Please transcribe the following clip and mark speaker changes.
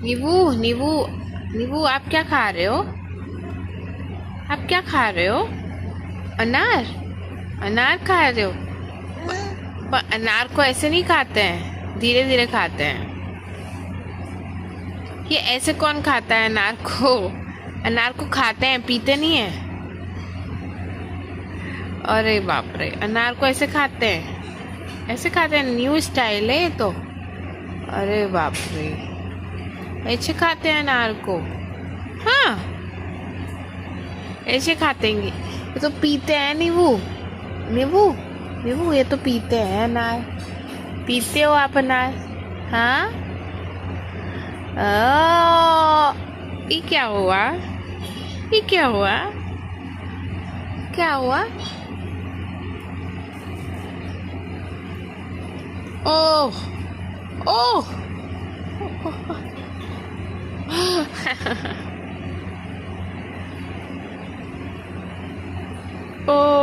Speaker 1: नींबू नींबू नींबू, आप क्या खा रहे हो? आप क्या खा रहे हो? अनार? अनार खा रहे हो? पर अनार को ऐसे नहीं खाते हैं, धीरे धीरे खाते हैं। ये ऐसे कौन खाता है अनार को? अनार को खाते हैं, पीते नहीं है। अरे बाप रे, अनार को ऐसे खाते हैं, ऐसे खाते हैं, न्यू स्टाइल है ये तो। अरे बाप रे, ऐसे खाते हैं अनार को? हाँ, ऐसे खातेंगे। ये तो पीते हैं नींबू। नींबू नींबू, ये तो पीते हैं अनार। पीते हो आप अनार? हाँ। ये क्या हुआ? ये क्या हुआ? क्या हुआ? ओह ओह ओह